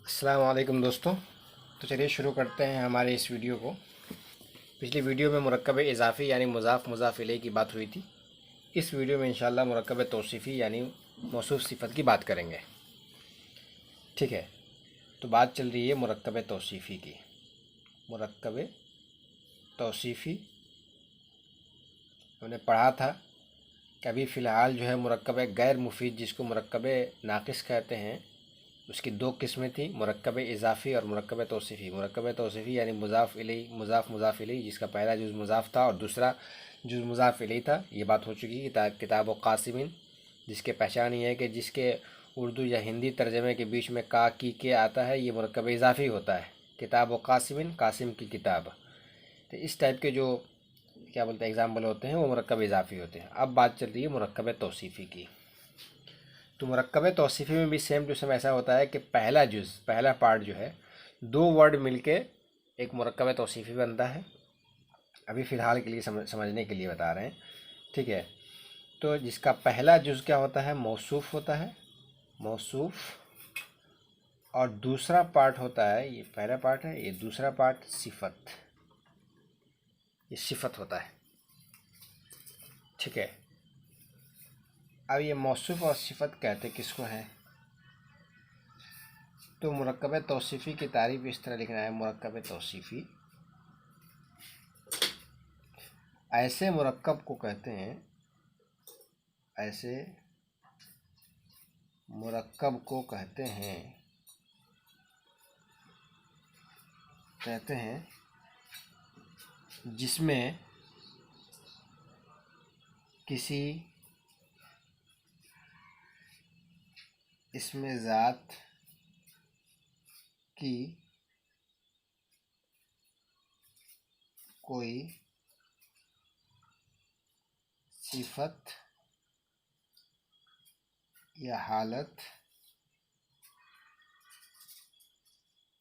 अस्सलाम वालेकुम दोस्तों। तो चलिए शुरू करते हैं हमारे इस वीडियो को। पिछली वीडियो में मुरक्कब इजाफ़ी यानी मुज़ाफ़ मुज़ाफ़ इलैह की बात हुई थी। इस वीडियो में इंशाअल्लाह मुरक्कब तौसीफ़ी यानी मौसूफ़ सिफ़त की बात करेंगे। ठीक है, तो बात चल रही है मुरक्कब तौसीफ़ी की। मुरक्कब तौसीफ़ी हमने पढ़ा था कि अभी फ़िलहाल जो है मुरक्कब गैर मुफीद जिसको मुरक्कब नाक़िस कहते हैं, उसकी दो किस्में थी, मुरक्कब इजाफ़ी और मुरक्कब तौसीफ़ी। मुरक्कब तौसीफ़ी यानी मुज़ाफ़ इलैह मुज़ाफ़ मुज़ाफ़ इलैह, जिसका पहला जुज़ मुज़ाफ़ था और दूसरा जुज़ मुज़ाफ़ इलैह था। ये बात हो चुकी है। किताब क़ासिमिन, जिसके पहचान ये है कि जिसके उर्दू या हिंदी तर्जमे के बीच में का की के आता है, ये मुरक्कब इजाफ़ी होता है। किताब क़ासिमिन, कासिम की किताब। तो इस टाइप के जो क्या बोलते हैं एग्ज़ाम्पल होते हैं वो मुरक्कब इजाफ़ी होते हैं। अब बात चल रही है मुरक्कब तौसीफ़ी की। तो मुरक्कब तौसीफ़ी में भी सेम टू सेम ऐसा होता है कि पहला जुज़, पहला पार्ट जो है, दो वर्ड मिलके एक मुरक्कब तौसीफ़ी बनता है। अभी फ़िलहाल के लिए समझने के लिए बता रहे हैं। ठीक है, तो जिसका पहला जुज़ क्या होता है, मौसूफ़ होता है, मौसूफ़। और दूसरा पार्ट होता है, ये पहला पार्ट है, ये दूसरा पार्ट सिफ़त, ये सिफ़त होता है। ठीक है, अब ये मौसूफ़ और सिफ़त कहते किसको हैं? तो मुरक्कब तौसीफ़ी की तारीफ़ इस तरह लिखना है, मुरक्कब तौसीफ़ी ऐसे मुरक्कब को कहते हैं, ऐसे मुरक्कब को कहते हैं जिसमें किसी इसमें ज़ात की कोई सिफत या हालत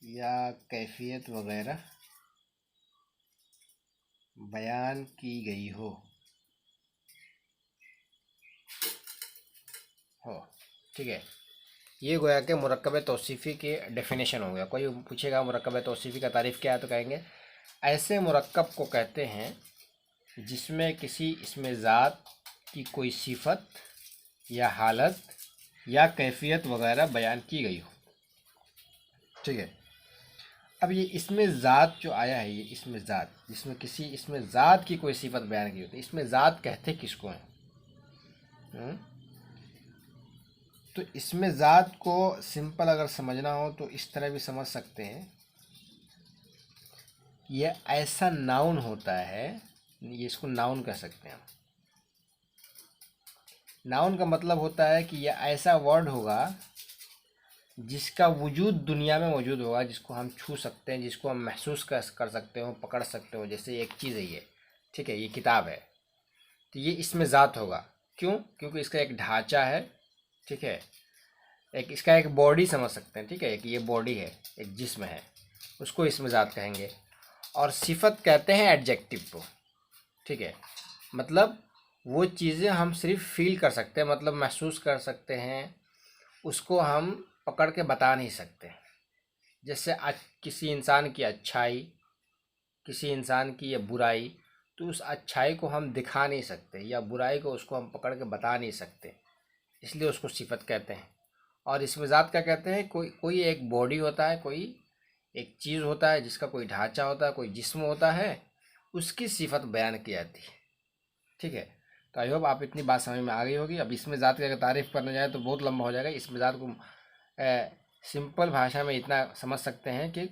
या कैफियत वगैरह बयान की गई हो। ठीक है, ये गोया के मुरक्कब तौसीफ़ी के डेफिनेशन हो गया। कोई पूछेगा मुरक्कब तौसीफ़ी का तारीफ़ क्या है, तो कहेंगे ऐसे मुरक्कब को कहते हैं जिसमें किसी इसमें ज़ात की कोई सिफत या हालत या कैफियत वगैरह बयान की गई हो। ठीक है, अब ये इसमें ज़ात जो आया है, ये इसमें ज़ात, जिसमें किसी इसमें ज़ात की कोई सिफत बयान की होती है, इसमें ज़ात कहते किसको हैं? तो इसमें ज़ात को सिंपल अगर समझना हो तो इस तरह भी समझ सकते हैं, ये ऐसा नाउन होता है, ये इसको नाउन कह सकते हैं। नाउन का मतलब होता है कि यह ऐसा वर्ड होगा जिसका वजूद दुनिया में मौजूद होगा, जिसको हम छू सकते हैं, जिसको हम महसूस कर सकते हो, पकड़ सकते हो। जैसे एक चीज़ है ये, ठीक है, ये किताब है, तो ये इसमें ज़ात होगा। क्यों? क्योंकि इसका एक ढांचा है, ठीक है, एक इसका एक बॉडी समझ सकते हैं, ठीक है, एक ये बॉडी है, एक जिस्म है, उसको इसमें ज़ात कहेंगे। और सिफत कहते हैं एडजेक्टिव को। ठीक है, मतलब वो चीज़ें हम सिर्फ फील कर सकते हैं, मतलब महसूस कर सकते हैं, उसको हम पकड़ के बता नहीं सकते। जैसे किसी इंसान की अच्छाई, किसी इंसान की ये बुराई, तो उस अच्छाई को हम दिखा नहीं सकते या बुराई को उसको हम पकड़ के बता नहीं सकते, इसलिए उसको सिफत कहते हैं। और इसमें ज़ात क्या कहते हैं, कोई कोई एक बॉडी होता है, कोई एक चीज़ होता है जिसका कोई ढांचा होता है, कोई जिस्म होता है, उसकी सिफत बयान की जाती है। ठीक है, तो आई होप आप इतनी बात समझ में आ गई होगी। अब इसमें ज़ात की अगर तारीफ़ करने जाए तो बहुत लंबा हो जाएगा। इसमें ज़ात को सिंपल भाषा में इतना समझ सकते हैं कि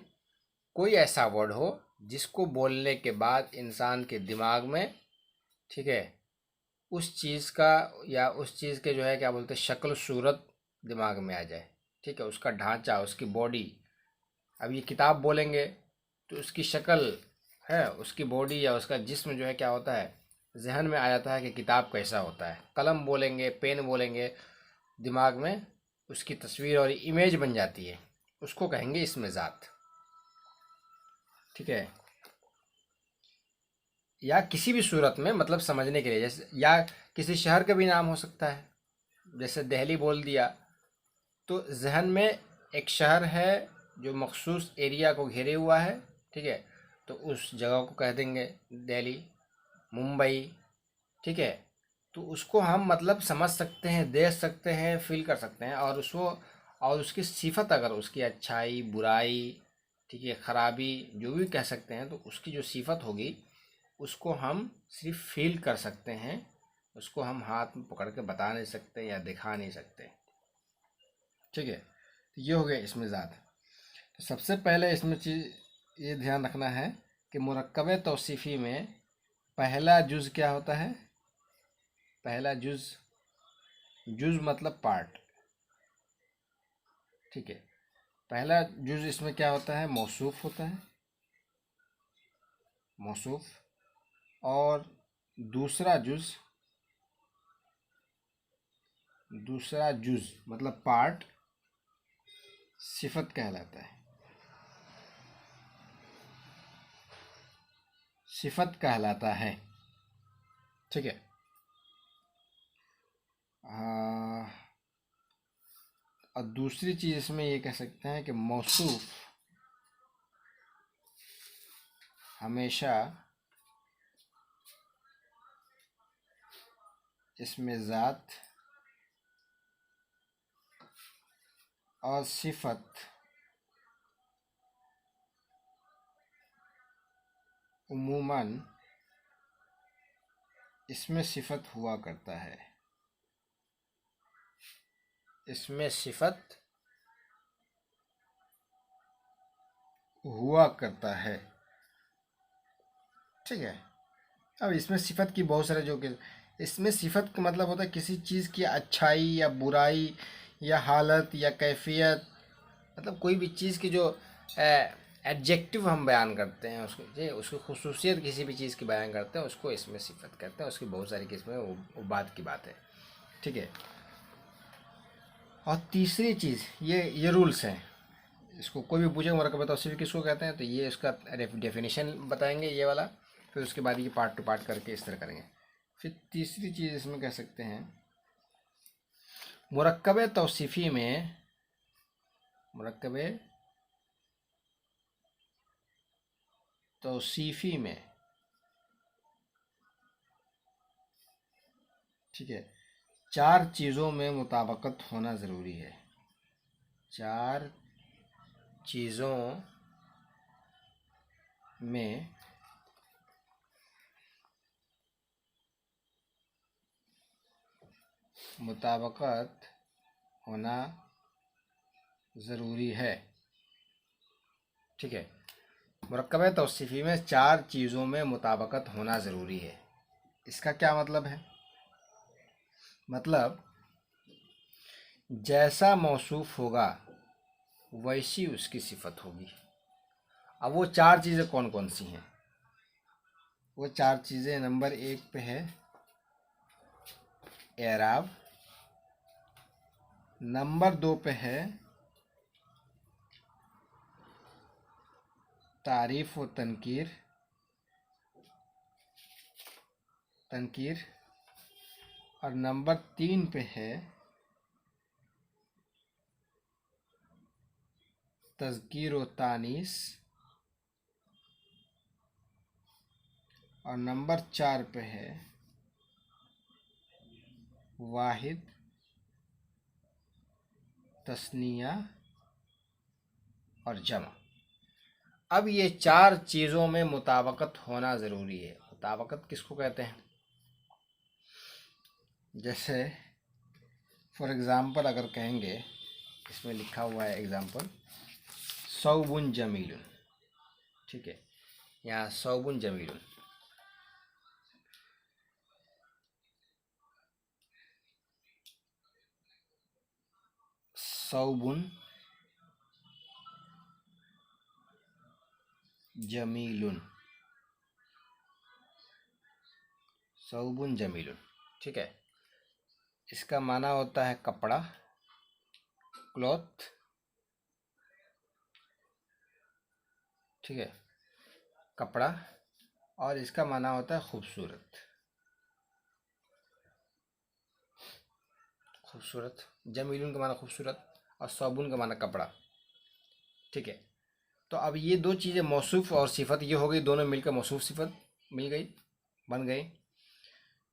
कोई ऐसा वर्ड हो जिसको बोलने के बाद इंसान के दिमाग में, ठीक है, उस चीज़ का या उस चीज़ के जो है क्या बोलते हैं शक्ल सूरत दिमाग में आ जाए। ठीक है, उसका ढांचा, उसकी बॉडी। अब ये किताब बोलेंगे तो उसकी शक्ल है, उसकी बॉडी या उसका जिस्म जो है क्या होता है, जहन में आ जाता है कि किताब कैसा होता है। कलम बोलेंगे, पेन बोलेंगे, दिमाग में उसकी तस्वीर और इमेज बन जाती है, उसको कहेंगे इसमें ज़ात। ठीक है, या किसी भी सूरत में, मतलब समझने के लिए, जैसे या किसी शहर का भी नाम हो सकता है। जैसे दिल्ली बोल दिया तो जहन में एक शहर है, जो मखसूस एरिया को घेरे हुआ है, ठीक है, तो उस जगह को कह देंगे दिल्ली, मुंबई, ठीक है। तो उसको हम मतलब समझ सकते हैं, देख सकते हैं, फील कर सकते हैं, और उसको और उसकी सिफत, अगर उसकी अच्छाई बुराई, ठीक है, खराबी, जो भी कह सकते हैं, तो उसकी जो सिफत होगी उसको हम सिर्फ फील कर सकते हैं, उसको हम हाथ में पकड़ के बता नहीं सकते या दिखा नहीं सकते, ठीक है। तो ये हो गया इसमें ज़ात। तो सबसे पहले इसमें चीज़ ये ध्यान रखना है कि मुरक्कब तौसीफ़ी में पहला जुज़ क्या होता है। पहला जुज़, जुज़ मतलब पार्ट, ठीक है। पहला जुज़ इसमें क्या होता है, मौसूफ होता है, मौसूफ। और दूसरा जुज़, दूसरा जुज़ मतलब पार्ट सिफत कहलाता है, सिफत कहलाता है, ठीक है। और दूसरी चीज़ इसमें ये कह सकते हैं कि मौसूफ हमेशा इसमें ज़ात और सिफत उमूमन इसमें सिफत हुआ करता है, इसमें सिफत हुआ करता है, ठीक है। अब इसमें सिफत की बहुत सारे जो कि इसमें सिफत का मतलब होता है किसी चीज़ की अच्छाई या बुराई या हालत या कैफियत, मतलब कोई भी चीज़ की जो एडजेक्टिव हम बयान करते हैं, उसको जी उसकी खुसूसियत किसी भी चीज़ की बयान करते हैं, उसको इसमें सिफत कहते हैं। उसकी बहुत सारी किस्में, वो बात की बात है, ठीक है। और तीसरी चीज़, ये रूल्स हैं। इसको कोई भी पूछेगा मुरक्कब तौसीफ़ी किसको कहते हैं, तो ये इसका डेफिनेशन बताएंगे ये वाला, फिर उसके बाद ये पार्ट टू पार्ट करके इस तरह करेंगे। फिर तीसरी चीज़ इसमें कह सकते हैं मुरक्कब तौसीफ़ी में, मुरक्कब तौसीफ़ी में, ठीक है, चार चीज़ों में मुताबकत होना ज़रूरी है, चार चीज़ों में मुताबकत होना ज़रूरी है, ठीक है। मुरक्कब तौसीफ़ी में चार चीज़ों में मुताबकत होना ज़रूरी है। इसका क्या मतलब है, मतलब जैसा मौसूफ होगा वैसी उसकी सिफत होगी। अब वो चार चीज़ें कौन कौन सी हैं, वो चार चीज़ें नंबर एक पे है एराब, नंबर दो पे है तारीफ़ व तनकीर, तनकीर, और नंबर तीन पे है तज़कीर व तानीस, और नंबर चार पे है वाहिद, तस्निया और जमा। अब ये चार चीज़ों में मुताबकत होना ज़रूरी है। मुताबकत किसको कहते हैं, जैसे फॉर एग्ज़ाम्पल अगर कहेंगे, इसमें लिखा हुआ है एग्ज़ाम्पल सौबुन जमीलुन, ठीक है, यहाँ सौबुन जमीलुन, सौबुन जमीलुन, सौबुन जमीलुन, ठीक है। इसका माना होता है कपड़ा, क्लॉथ, ठीक है, कपड़ा। और इसका माना होता है खूबसूरत, खूबसूरत। जमीलुन का माना खूबसूरत और सौबुन का माना कपड़ा। ठीक है। तो अब ये दो चीज़ें मौसूफ और सिफत ये हो गई, दोनों मिलकर मौसूफ सिफत मिल गई, बन गई।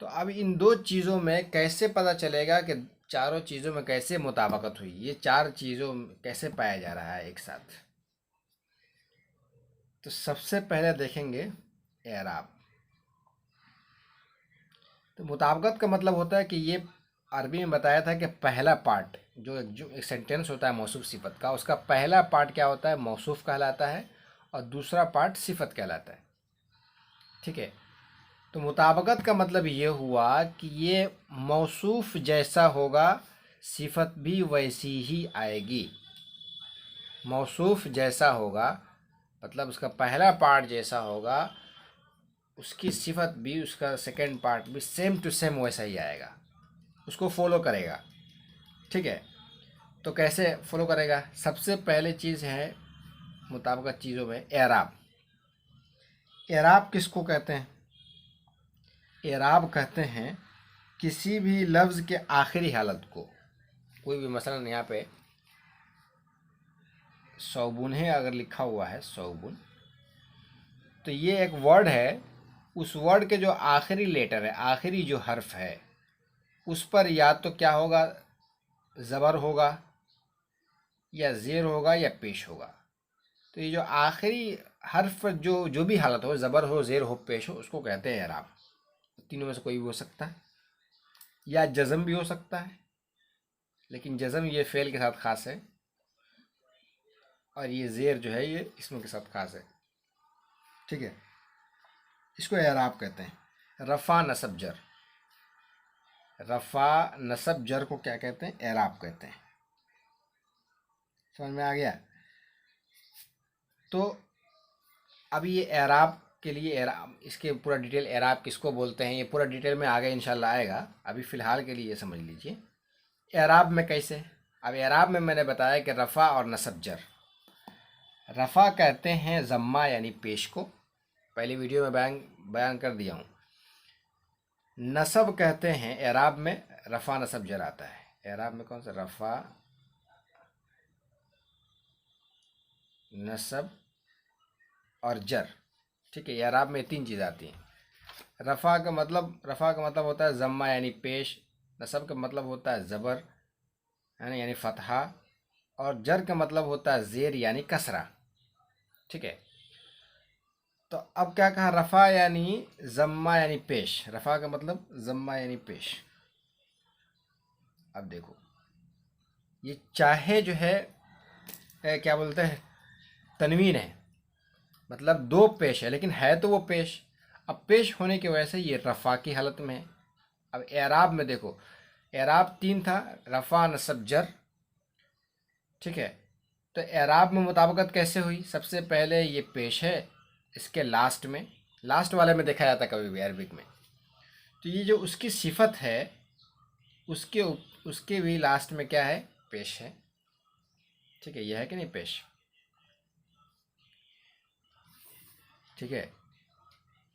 तो अब इन दो चीज़ों में कैसे पता चलेगा कि चारों चीज़ों में कैसे मुताबकत हुई, ये चार चीज़ों में कैसे पाया जा रहा है एक साथ। तो सबसे पहले देखेंगे एराब। तो मुताबकत का मतलब होता है कि ये अरबी में बताया था कि पहला पार्ट जो एक सेंटेंस होता है मौसूफ सिफत का, उसका पहला पार्ट क्या होता है, मौसूफ कहलाता है, और दूसरा पार्ट सिफत कहलाता है। ठीक है। तो मुताबकत का मतलब ये हुआ कि ये मौसूफ जैसा होगा, सिफत भी वैसी ही आएगी। मौसूफ जैसा होगा मतलब उसका पहला पार्ट जैसा होगा, उसकी सिफत भी, उसका सेकंड पार्ट भी सेम टू सेम वैसा ही आएगा, उसको फॉलो करेगा। ठीक है। तो कैसे फॉलो करेगा? सबसे पहले चीज़ है मुताबिकत चीज़ों में एराब। एराब किसको कहते हैं? एराब कहते हैं किसी भी लफ्ज़ के आखिरी हालत को, कोई भी मसलन यहाँ पे सौबुन है अगर लिखा हुआ है सौबुन, तो ये एक वर्ड है, उस वर्ड के जो आखिरी लेटर है, आखिरी जो हर्फ है, उस पर या तो क्या होगा, ज़बर होगा, या ज़ेर होगा, या पेश होगा। तो ये जो आखिरी हर्फ जो जो भी हालत हो, ज़बर हो, ज़ेर हो, पेश हो, उसको कहते हैं एराब। तीनों में से कोई भी हो सकता है, या जज़म भी हो सकता है, लेकिन जज़म ये फ़ेल के साथ ख़ास है, और ये ज़ेर जो है ये इसम के साथ ख़ास है। ठीक है। इसको एराब कहते हैं। रफ़ा नसब जर, रफ़ा नसब जर को क्या कहते हैं? एराब कहते हैं। समझ में आ गया? तो अब ये एराब के लिए, एराब इसके पूरा डिटेल, एराब किसको बोलते हैं, ये पूरा डिटेल में आगे इंशाल्लाह आएगा। अभी फ़िलहाल के लिए ये समझ लीजिए एराब में कैसे। अब एराब में मैंने बताया कि रफ़ा और नसब जर। रफ़ा कहते हैं ज़म्मा यानी पेश को, पहली वीडियो में बयान कर दिया हूँ। नसब कहते हैं एराब में, रफ़ा नसब जर आता है एराब में। कौन सा? रफ़ा नसब और जर। ठीक है। एराब में तीन चीज़ आती हैं। रफ़ा का मतलब होता है ज़म्मा यानी पेश, नसब का मतलब होता है ज़बर है ना यानी फ़तहा, और जर का मतलब होता है ज़ेर यानी कसरा। ठीक है। तो अब क्या कहा? रफ़ा यानी ज़म्मा यानी पेश, रफ़ा का मतलब ज़म्मा यानी पेश। अब देखो ये चाहे जो है क्या बोलते हैं, तनवीन है, मतलब दो पेश है, लेकिन है तो वो पेश। अब पेश होने की वजह से ये रफ़ा की हालत में है। अब एराब में देखो, एराब तीन था, रफ़ा नसब जर। ठीक है। तो एराब में मुताबिकत कैसे हुई? सबसे पहले ये पेश है, इसके लास्ट में, लास्ट वाले में देखा जाता है कभी भी अरबिक में। तो ये जो उसकी सिफत है, उसके उसके भी लास्ट में क्या है? पेश है। ठीक है। यह है कि नहीं? पेश। ठीक है।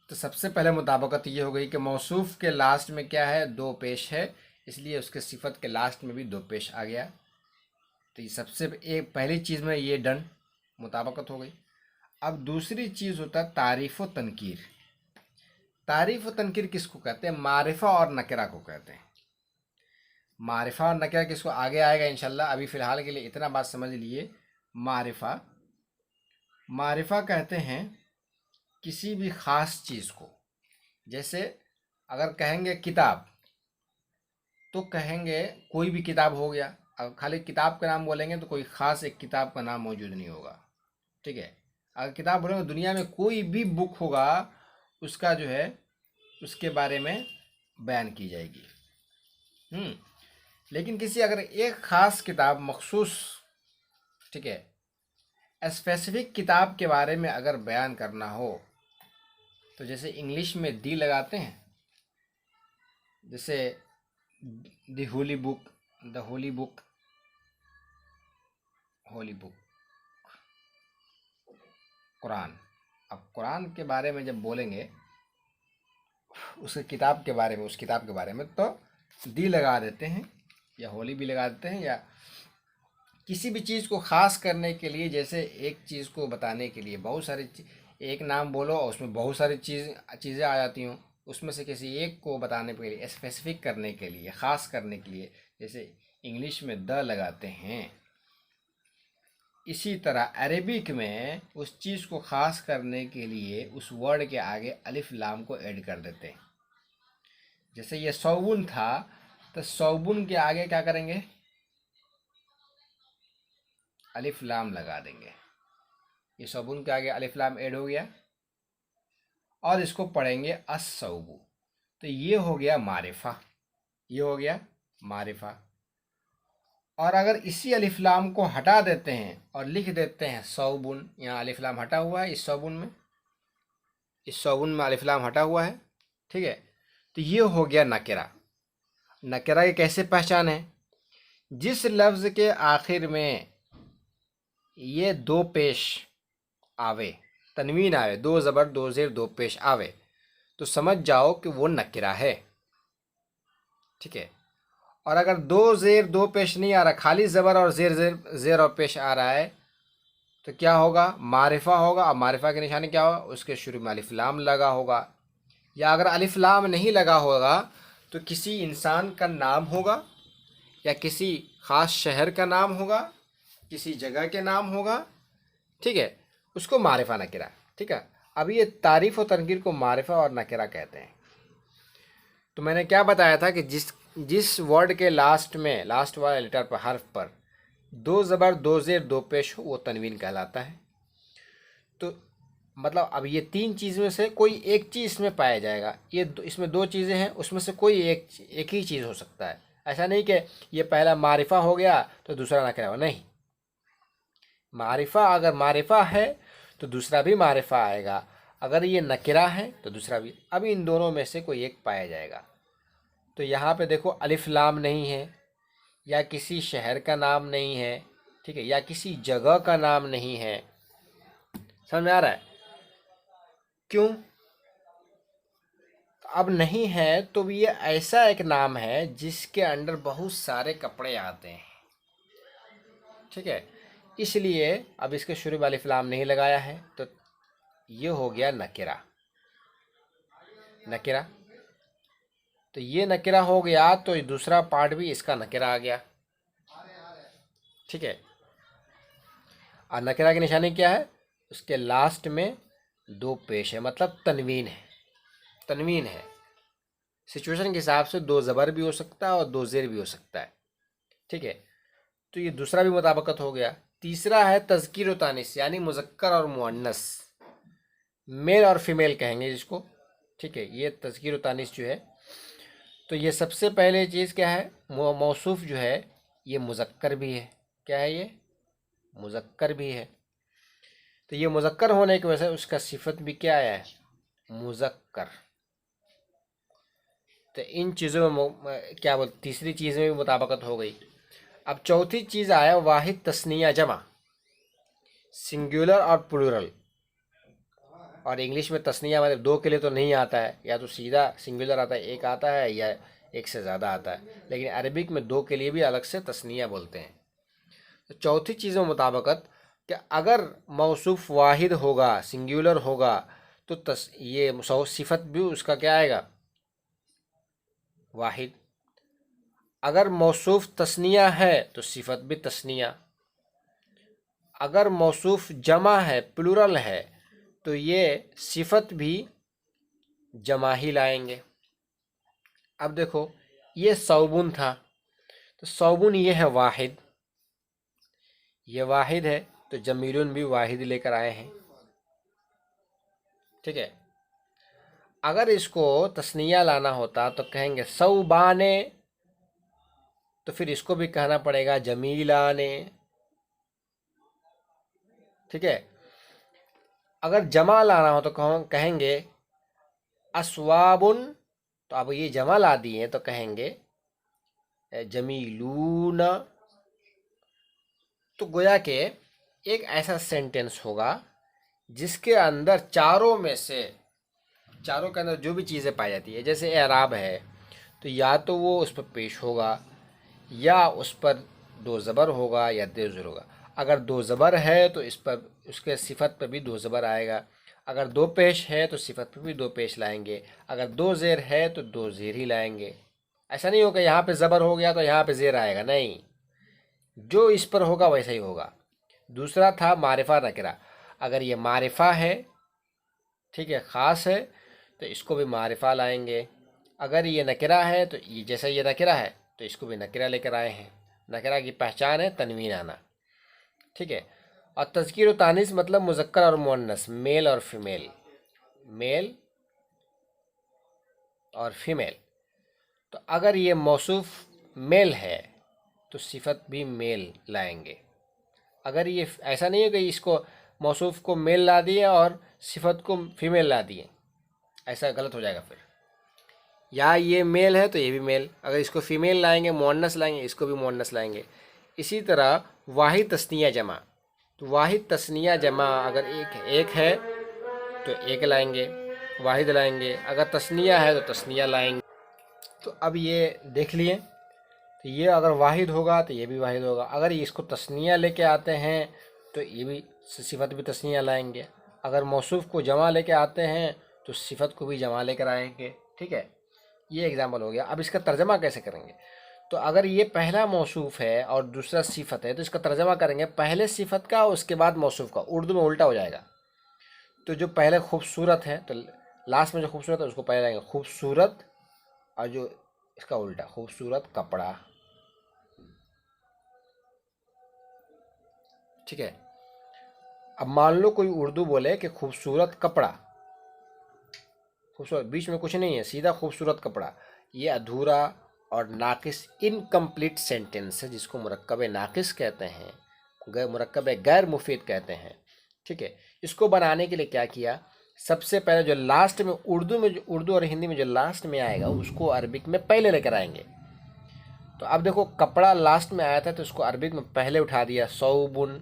तो सबसे पहले मुताबिकत ये हो गई कि मौसूफ के लास्ट में क्या है? दो पेश है, इसलिए उसके सिफत के लास्ट में भी दो पेश आ गया। तो ये सबसे एक पहली चीज़ में ये डन, मुताबिकत हो गई। अब दूसरी चीज़ होता है तारीफ़ व तनकीर। तारीफ़ व तनकीर किसको कहते हैं? मारिफा और नकरा को कहते हैं। मारिफा और नकरा किसको? आगे आएगा इंशाल्लाह। अभी फ़िलहाल के लिए इतना बात समझ लिए। मारिफा, मारिफा कहते हैं किसी भी ख़ास चीज़ को। जैसे अगर कहेंगे किताब, तो कहेंगे कोई भी किताब हो गया। अब खाली किताब का नाम बोलेंगे तो कोई ख़ास एक किताब का नाम मौजूद नहीं होगा। ठीक है। अगर किताब बोलेंगे दुनिया में कोई भी बुक होगा, उसका जो है उसके बारे में बयान की जाएगी। लेकिन किसी अगर एक ख़ास किताब मखसूस, ठीक है, स्पेसिफिक किताब के बारे में अगर बयान करना हो, तो जैसे इंग्लिश में दी लगाते हैं, जैसे the Holi book, the Holi book, Holi book, Quran. अब कुरान के बारे में जब बोलेंगे, उस किताब के बारे में, उस किताब के बारे में, तो दी लगा देते हैं, या होली भी लगा देते हैं, या किसी भी चीज़ को ख़ास करने के लिए, जैसे एक चीज़ को बताने के लिए बहुत सारी एक नाम बोलो और उसमें बहुत सारी चीज़ें आ जाती हों, उसमें से किसी एक को बताने के लिए, स्पेसिफिक करने के लिए, ख़ास करने के लिए, जैसे इंग्लिश में द लगाते हैं, इसी तरह अरेबिक में उस चीज़ को ख़ास करने के लिए उस वर्ड के आगे अलिफ लाम को ऐड कर देते हैं। जैसे ये सौबुन था, तो सौबुन के आगे क्या करेंगे, अलिफ लाम लगा देंगे। ये सौबुन के आगे अलिफ लाम ऐड हो गया और इसको पढ़ेंगे अस्सौबु। तो ये हो गया मारिफा, ये हो गया मारिफा। और अगर इसी अलिफ लाम को हटा देते हैं और लिख देते हैं सौबुन, यहाँ अलिफ लाम हटा हुआ है इस सौबुन में, इस सौबुन में अलिफ लाम हटा हुआ है, ठीक है। तो ये हो गया नकेरा। नकेरा की कैसे पहचान है, जिस लफ्ज़ के आखिर में ये दो पेश आवे, तनवीन आवे, दो ज़बर दो ज़ेर दो पेश आवे, तो समझ जाओ कि वो नकेरा है, ठीक है। और अगर दो ज़ेर दो पेश नहीं आ रहा, खाली ज़बर और ज़ेर और पेश आ रहा है, तो क्या होगा, मारिफा होगा। और मारिफा की निशानी क्या होगा, उसके शुरू में अलिफ लाम लगा होगा। या अगर अलिफ लाम नहीं लगा होगा तो किसी इंसान का नाम होगा, या किसी ख़ास शहर का नाम होगा, किसी जगह के नाम होगा, ठीक है, उसको मारिफा नकिरा, ठीक है। अब ये तारीफ़ और तनकीर को मारिफा और नकिरा कहते हैं। तो मैंने क्या बताया था कि जिस वर्ड के लास्ट में, लास्ट वाले लेटर पर, हर्फ पर दो ज़बर दो ज़ेर दो पेश हो, वो तनवीन कहलाता है। तो मतलब अब ये तीन चीज़ में से कोई एक चीज़ इसमें पाया जाएगा। इसमें दो चीज़ें हैं, उसमें से कोई एक ही चीज़ हो सकता है। ऐसा नहीं कि ये पहला मारिफा हो गया तो दूसरा नकिरा हो, नहीं। मारिफा अगर मारिफा है तो दूसरा भी मारिफा आएगा, अगर ये नकिरा है तो दूसरा भी। अब इन दोनों में से कोई एक पाया जाएगा। तो यहाँ पे देखो अलिफ लाम नहीं है, या किसी शहर का नाम नहीं है, ठीक है, या किसी जगह का नाम नहीं है। समझ में आ रहा है क्यों? अब नहीं है तो ये ऐसा एक नाम है जिसके अंदर बहुत सारे कपड़े आते हैं, ठीक है, इसलिए अब इसके शुरू में अलिफ लाम नहीं लगाया है। तो ये हो गया नकिरा, नकिरा। तो ये नकिरा हो गया, तो दूसरा पार्ट भी इसका नकिरा आ गया, ठीक है। और नकिरा की निशानी क्या है, उसके लास्ट में दो पेश है, मतलब तनवीन है, तनवीन है। सिचुएशन के हिसाब से दो ज़बर भी हो सकता है और दो ज़ेर भी हो सकता है, ठीक है। तो ये दूसरा भी मुताबकत हो गया। तीसरा है तज़कीर व तानिस, यानी मुज़क्कर और मुअन्नस, मेल और फीमेल कहेंगे जिसको, ठीक है। ये तज़कीर व तानिस जो है, तो ये सबसे पहले चीज़ क्या है, मौसूफ जो है ये मुज़क्कर भी है। क्या है ये, मुज़क्कर भी है। तो ये मुज़क्कर होने की वजह से उसका सिफत भी क्या आया है, मुज़क्कर। तो इन चीज़ों में क्या बोल, तीसरी चीज़ में भी मुताबकत हो गई। अब चौथी चीज़ आया वाहिद तस्निया जमा, सिंगुलर और प्लूरल। और इंग्लिश में तस्निया मतलब दो के लिए तो नहीं आता है, या तो सीधा सिंगुलर आता है, एक आता है, या एक से ज़्यादा आता है। लेकिन अरबिक में दो के लिए भी अलग से तस्निया बोलते हैं। तो चौथी चीज़ में मुताबकत कि अगर मौसूफ वाहिद होगा, सिंगुलर होगा, तो ये सिफत भी उसका क्या आएगा, वाहिद। अगर मौसूफ तस्निया है तो सिफत भी तस्निया। अगर मौसूफ जमा है, प्लूरल है, तो ये सिफत भी जमा ही लाएंगे। अब देखो ये सौबुन था, तो सौबुन ये है वाहिद, ये वाहिद है, तो जमीलुन भी वाहिद लेकर आए हैं, ठीक है। अगर इसको तस्निया लाना होता तो कहेंगे सौबाने, तो फिर इसको भी कहना पड़ेगा जमीलाने, ठीक है। अगर जमा लाना हो तो कहेंगे अस्वाबुन, तो अब ये जमा ला दिए तो कहेंगे जमीलून। तो गोया के एक ऐसा सेंटेंस होगा जिसके अंदर चारों में से, चारों के अंदर जो भी चीज़ें पाई जाती है, जैसे एराब है तो या तो वो उस पर पेश होगा, या उस पर दो ज़बर होगा या दो ज़ेर होगा। अगर दो ज़बर है तो इस पर उसके सिफत पर भी दो ज़बर आएगा। अगर दो पेश है तो सिफत पर भी दो पेश लाएंगे। अगर दो ज़ेर है तो दो ज़ेर ही लाएंगे। ऐसा नहीं होगा यहाँ पे ज़बर हो गया तो यहाँ पे ज़ेर आएगा, नहीं, जो इस पर होगा वैसा ही होगा। दूसरा था मारिफा नकिरा। अगर ये मारिफा है, ठीक है, ख़ास है, तो इसको भी मारिफा लाएंगे। अगर ये नकिरा है तो ये जैसा ये नकिरा है तो इसको भी नकिरा लेकर आए हैं। नकिरा की पहचान है तनवीन आना, ठीक है। और तज़कीर व तानीस मतलब मुज़क्कर और मुअन्नस, मेल और फीमेल, मेल और फीमेल। तो अगर ये मौसूफ मेल है तो सिफत भी मेल लाएंगे। अगर ये ऐसा नहीं है कि इसको मौसूफ को मेल ला दिए और सिफत को फीमेल ला दिए, ऐसा गलत हो जाएगा फिर। या ये मेल है तो ये भी मेल, अगर इसको फीमेल लाएंगे, मुअन्नस लाएंगे, इसको भी मुअन्नस लाएंगे। इसी तरह वाहिद तस्निया जमा, तो वाहिद तस्निया जमा अगर एक है तो एक लाएंगे, वाहिद लाएंगे। अगर तस्निया है तो तस्निया लाएंगे। तो अब ये देख लिए, तो ये अगर वाहिद होगा तो ये भी वाहिद होगा। अगर इसको तस्निया लेके आते हैं तो ये भी सिफत भी तस्निया लाएंगे। अगर मौसूफ को जमा लेके आते हैं तो सिफत को भी जमा लेकर आएंगे, ठीक है। ये एग्जाम्पल हो गया। अब इसका तर्जमा कैसे करेंगे? तो अगर ये पहला मौसूफ है और दूसरा सिफत है तो इसका तर्जमा करेंगे पहले सिफत का उसके बाद मौसूफ का। उर्दू में उल्टा हो जाएगा। तो जो पहले खूबसूरत है तो लास्ट में जो खूबसूरत है उसको पहले लाएंगे खूबसूरत, और जो इसका उल्टा खूबसूरत कपड़ा, ठीक है। अब मान लो कोई उर्दू बोले कि खूबसूरत कपड़ा, खूबसूरत बीच में कुछ नहीं है, सीधा खूबसूरत कपड़ा, ये अधूरा और नाकिस इनकम्प्लीट सेंटेंस है जिसको मुरक्कब नाकिस कहते हैं, मुरक्कब गैर मुफीद कहते हैं, ठीक है। इसको बनाने के लिए क्या किया, सबसे पहले जो लास्ट में उर्दू और हिंदी में जो लास्ट में आएगा उसको अरबिक में पहले लेकर आएंगे। तो अब देखो कपड़ा लास्ट में आया था तो उसको अरबिक में पहले उठा दिया सौबुन,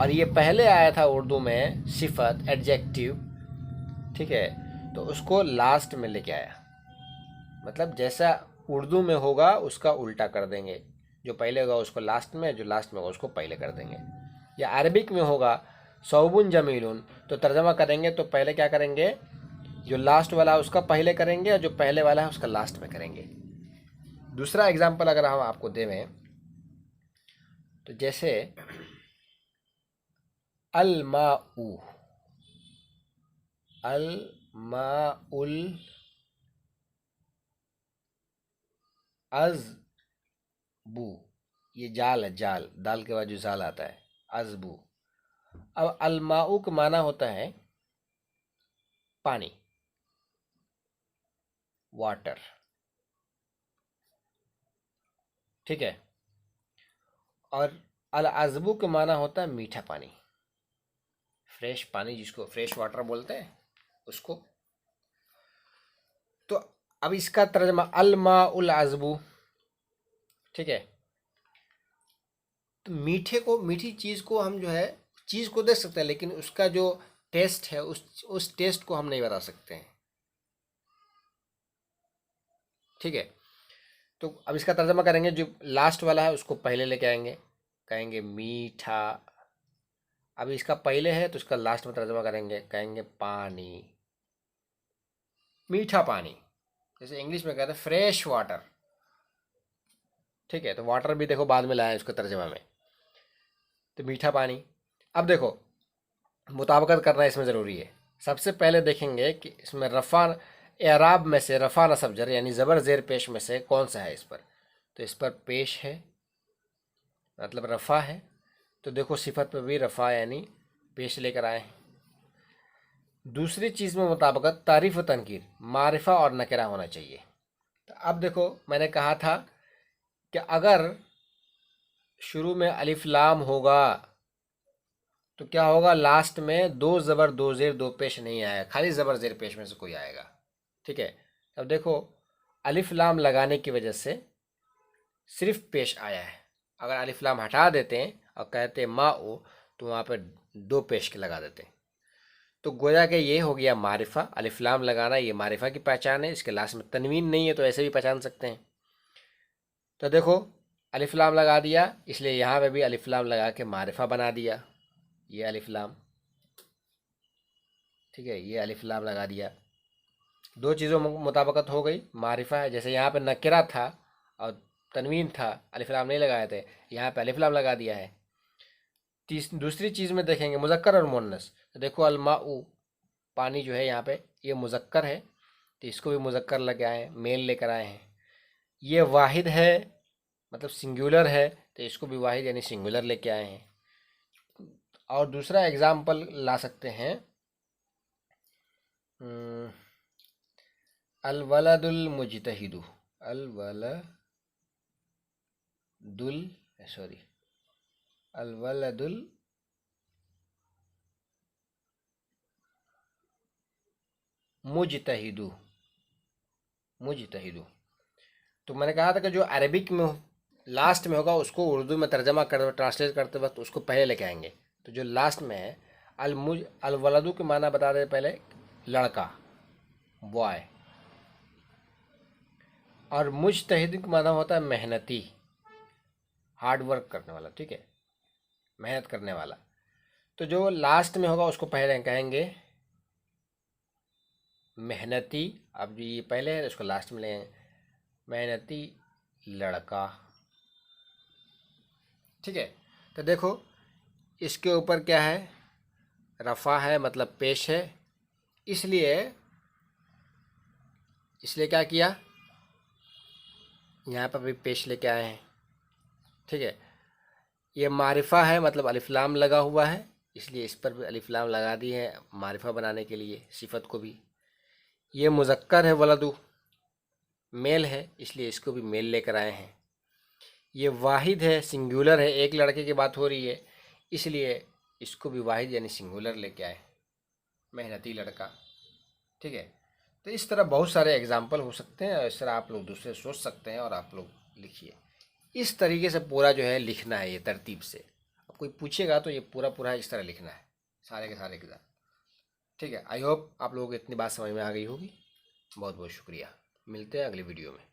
और ये पहले आया था उर्दू में सिफत एडजेक्टिव, ठीक है, तो उसको लास्ट में लेके आया। मतलब जैसा उर्दू में होगा उसका उल्टा कर देंगे, जो पहले होगा उसको लास्ट में, जो लास्ट में होगा उसको पहले कर देंगे। या अरबिक में होगा सौबुन जमीलुन, तो तर्जमा करेंगे तो पहले क्या करेंगे, जो लास्ट वाला है उसका पहले करेंगे और जो पहले वाला है उसका लास्ट में करेंगे। दूसरा एग्जाम्पल अगर हम आपको देवें तो जैसे अल माउ, अल माउल अज़बू, ये जाल है, जाल, दाल के बाद जो जाल आता है अज़बू। अब अलमाऊ का माना होता है पानी, वाटर, ठीक है। और अल अज़बू का माना होता है मीठा पानी, फ्रेश पानी, जिसको फ्रेश वाटर बोलते हैं उसको। तो अब इसका तर्जमा अलमाउल अज़बू, ठीक है। तो मीठे को, मीठी चीज़ को हम जो है चीज़ को देख सकते हैं लेकिन उसका जो टेस्ट है उस टेस्ट को हम नहीं बता सकते हैं, ठीक है। तो अब इसका तर्जमा करेंगे, जो लास्ट वाला है उसको पहले लेके आएंगे, कहेंगे मीठा। अब इसका पहले है तो इसका लास्ट में तर्जमा करेंगे, कहेंगे पानी, मीठा पानी। जैसे इंग्लिश में कहते हैं फ्रेश वाटर, ठीक है। तो वाटर भी देखो बाद में लाया उसका तर्जमा में, तो मीठा पानी। अब देखो मुताबकत करना इसमें ज़रूरी है। सबसे पहले देखेंगे कि इसमें रफ़ा एराब में से रफ़ा नसब जर यानी ज़बर ज़ेर पेश में से कौन सा है इस पर। तो इस पर पेश है, मतलब रफ़ा है, तो देखो सिफत पर भी रफ़ा यानी पेश लेकर आए हैं। दूसरी चीज़ में मुताबकत तारीफ़ व तनकीर, मारिफा और नकिरा होना चाहिए। तो अब देखो मैंने कहा था कि अगर शुरू में अलिफ लाम होगा तो क्या होगा, लास्ट में दो ज़बर दो ज़ेर दो पेश नहीं आएगा, खाली ज़बर ज़ेर पेश में से कोई आएगा, ठीक है। अब देखो अलिफ लाम लगाने की वजह से सिर्फ पेश आया है। अगर अलिफ लाम हटा देते हैं और कहते माओ तो वहाँ पर दो पेश के लगा देते हैं। तो गोया कि ये हो गया मारिफा, अलिफ लाम लगाना ये मारिफा की पहचान है। इसके लास्ट में तनवीन नहीं है तो ऐसे भी पहचान सकते हैं। तो देखो अलिफ लाम लगा दिया, इसलिए यहाँ पे भी अलिफ लाम लगा के मारिफा बना दिया। ये अलिफ लाम, ठीक है, ये अलिफ लाम लगा दिया। दो चीज़ों में मुताबकत हो गई। मारिफा है, जैसे यहाँ पे नकिरा था और तनवीन था, अलिफ लाम नहीं लगाए थे, यहाँ पे अलिफ लाम लगा दिया है। दूसरी चीज़ में देखेंगे मुज़क्कर और मुअन्नस। तो देखो अलमाउ, पानी जो है यहाँ पे ये मुज़क्कर है, तो इसको भी मुज़क्कर लेके आए हैं, मेल लेकर आए हैं। ये वाहिद है मतलब सिंगुलर है, तो इसको भी वाहिद यानी सिंगुलर लेके आए हैं। और दूसरा एग्जाम्पल ला सकते हैं, अलवलदुल मुजतहिदु, अलवलदुल मुजतहिदु, तो मैंने कहा था कि जो अरबिक में लास्ट में होगा उसको उर्दू में तर्जमा कर ट्रांसलेट करते वक्त उसको पहले लेके आएंगे। तो जो लास्ट में है अलवलदु के माना बता रहे पहले, लड़का, बॉय। और मुजतहिद का माना होता है मेहनती, हार्ड वर्क करने वाला, ठीक है, मेहनत करने वाला। तो जो लास्ट में होगा उसको पहले कहेंगे मेहनती। अब जो ये पहले है उसको लास्ट में लेंगे, मेहनती लड़का, ठीक है। तो देखो इसके ऊपर क्या है, रफ़ा है मतलब पेश है, इसलिए क्या किया, यहाँ पर भी पेश लेके आए हैं, ठीक है। ये मारिफा है मतलब अलिफ लाम लगा हुआ है, इसलिए इस पर भी अलिफ लाम लगा दी है मारिफा बनाने के लिए, सिफत को भी। ये मुज़क्कर है वलदु, मेल है, इसलिए इसको भी मेल लेकर आए हैं। ये वाहिद है, सिंगुलर है, एक लड़के की बात हो रही है, इसलिए इसको भी वाहिद यानी सिंगुलर लेके आए, मेहनती लड़का, ठीक है। तो इस तरह बहुत सारे एग्जाम्पल हो सकते हैं, और इस तरह आप लोग दूसरे सोच सकते हैं और आप लोग लिखिए। इस तरीके से पूरा जो है लिखना है, ये तरतीब से। अब कोई पूछेगा तो ये पूरा इस तरह लिखना है, सारे के सारे एग्जाम, ठीक है। आई होप आप लोगों को इतनी बात समझ में आ गई होगी। बहुत बहुत शुक्रिया, मिलते हैं अगली वीडियो में।